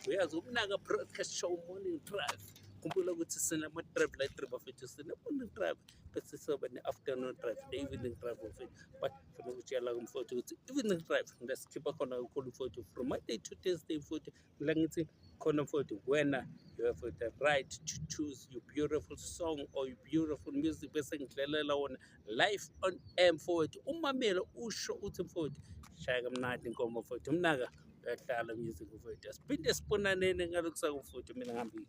uyazi umnaka broadcast show morning drive khumbula ukuthi sinama-drive la drive afethu sine-morning drive bese soba ne-afternoon drive ne-evening drive mfethu but funa ukutshela kumfowethu ukuthi evening drive ngasikhipha khona kakhulu mfowethu from Monday to Thursday mfowethu la ngithi khona mfowethu wena you have the right to choose your beautiful song or your beautiful music bese ngidlalela wona live on air mfowethu umamela usho uthi mfowethu shaya kamnandi inkomo mfowethu mnaka uyadlala music mfowethu asiphinde sibonaneni ngalokhu sakumfowethu mina ngihambile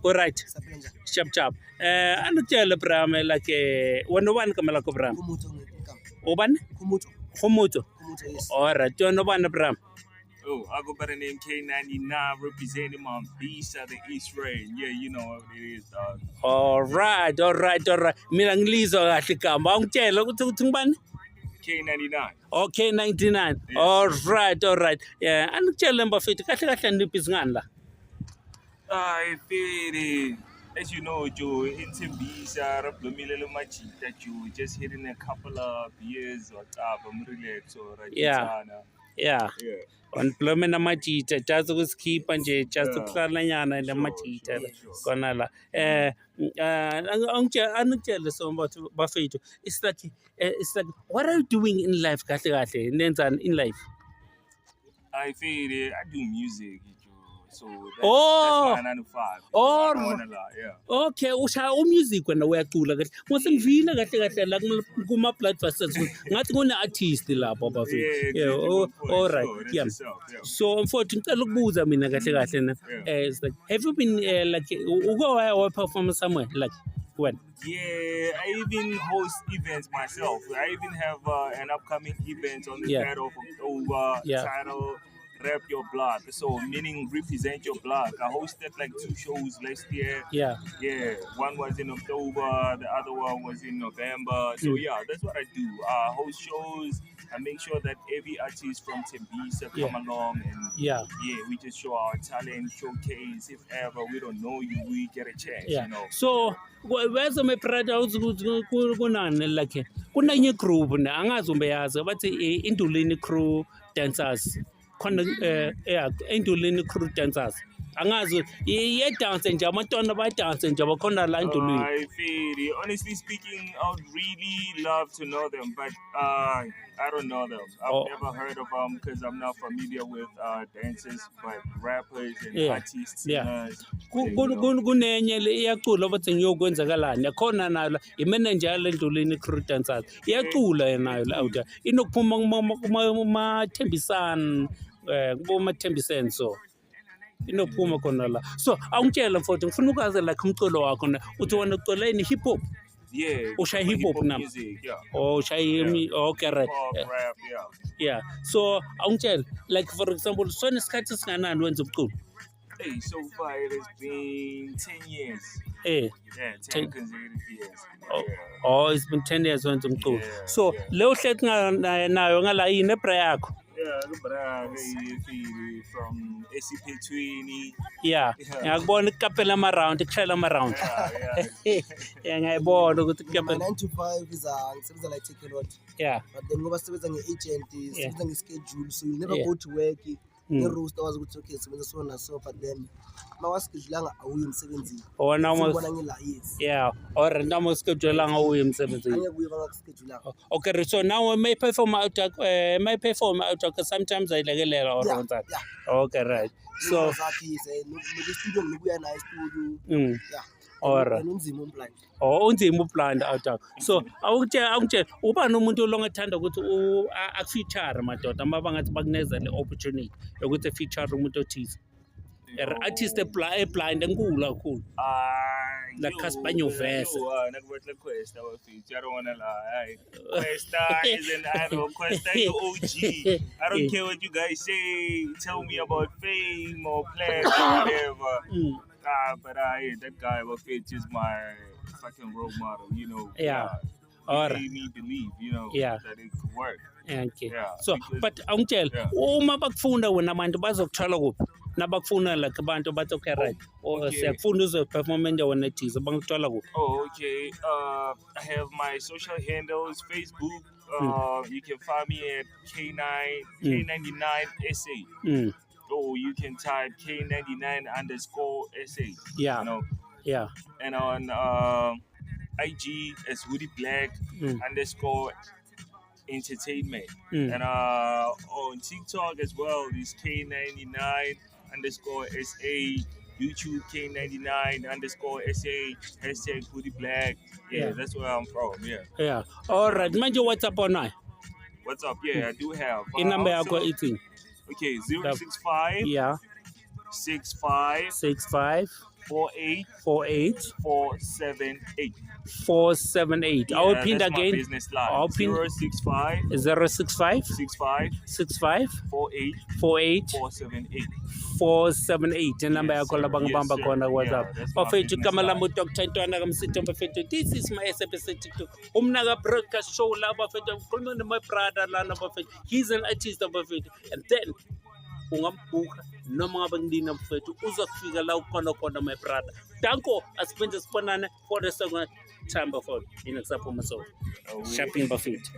alright chap anukutshela Bram like wena ubani igama lakho Bram ubani Khumuto alright wena ubani Bram Oh, I go by the name K99, representing Mambisa, the East Rain. Yeah, you know what it is, dog. alright mina ngilizwa kahle igama awungitshela ukuthi ngibani K99. okay 99 alright yeah anukutshela mbafethu kahle niphi ngani la I feel it. As you know, Joe, in Timbisa, Rablomile Machita, Joe, just hitting a couple of years or top, I'm relaxed or yeah wandiplome namajita just ukusikhipha nje just ukuhlala nyana namajita khona la anukutshele so bafethu it's like what are you doing in life kahle nenzani in life I feel it. I do music, Joe. So that's my 9 to 5. Oh, yeah. okay ushaya umusic wena uyacula kahle ngose ngivina kahle la kuma bloodbusters ngathi kune-artist lapho bafethu yeah alright yeah so mfowethu ngicela ukubuza mina kahle na it's like have you been like uko perform somewhere like when Yeah, I even host events myself. I even have an upcoming event on the 3rd of October titled Rep Your Block. So meaning represent your block. I hosted like 2 shows last year. Yeah. One was in October, the other one was in November. So yeah, that's what I do. I host shows. I make sure that every artist from Tembisa come along and we just show our talent, showcase. If ever we don't know you, we get a chance. You know. So where's my brother kunani like kunanye group ne angazi umbeyazi bathi Indulini Crew Dancers khona Indulini Crew Dancers angazi ye dance nje abantwana ba dance nje bakhona la Indulini I feel it. Honestly speaking, I would really love to know them, but I don't know them. I've never heard of them because I'm not familiar with dancers, but rappers and artists, singers. Kunenye le iyacula bathi ngiyokwenzakalani yakhona nayo imanager yale Ndulini Crew Dancers iyacula nayo la out inokuphuma kuma Thembisani kuma Thembisani so inokuphuma khona la so awungitshela mfowethu ngifuna ukwazi like umculo wakho na uthi wena ucula ini hip hop Yeah, ushaya hip hop na music, ushaya okay right rap, yeah so awungitshela like for example so nesikhathi singanani wenza ubuculo Hey, so far it has been 10 years. 10 consecutive years. It's been 10 years wenza umculo so leyo hlethi nayo ngala yini ebra yakho from SCP20. ngiyakubona ikapela ama-round ikushayela ama-round ngiyayibona ukuthi 9 to 5 ngisebenza la eTakealot but then ngoba sisebenza nge-agent sisebenza nge-schedule so you never go to work nge-roster wazi ukuthi okay sisebenza so na so but then mawaschedulanga awuye emsebenzini ubona ngila or noma uschedulanga awuye emsebenzini angekuye bangakuschedulanga okay so now may perform out sometimes ayilekelela or that okay right so studio ngikuya naye studio alright unzima ublind out so awungitshela ubani umuntu olongathanda ukuthi akufeature madoda uma bangathi bakunezele opportunity yokuthi feature umuntu othize artist blind enkulu kakhulu la Casper Nyovese nakubathi Questa bafeature I don't want to lie Questa is an idol Questa is OG I don't care what you guys say tell me about fame or plans or whatever but that guy Bafeature is my fucking role model you know he made me believe you know that it could work okay so but awungitshela uma bakufunda wena abantu bazokuthola kuphi nabakufuna like abantu bathi okay right siyakufuna uzoperformance wena ethize bangithola kuphi okay I have my social handles Facebook you can find me at K99SA or you can type K99_SA. Yeah. You know, Yeah. and on IG as Woody Black _ entertainment. And on TikTok as well is K99_SA. YouTube K99_SA. Hashtag Woody Black. Yeah, that's where I'm from. Yeah. Yeah. All right. Manje WhatsApp on now. What's up? Yeah, I do have. In number also- yako eating. Okay, 065 Yeah. 65 65 48 48 478. 478. I'll pin that's my again. business line. I'll pin 065 065 65 65 48 48 478. 478 number Yes, yakho sir. labanga Yes, bamba sir. khona Yeah, WhatsApp. that's my Bafethu business igama line. lami Dr. Ntwana kamsitho bafethu. This is my SABC TikTok. Umnaka broadcast show la bafethu. Ukhuluma no my brother lana bafethu. He's an artist bafethu. And then ungambuka noma ngabe ngidina bafethu uzofika la ukhona khona my brother. Danko asiphenze sibonane for the second time bafethu. Ina kusaphuma so. Oh, Shopping bafethu.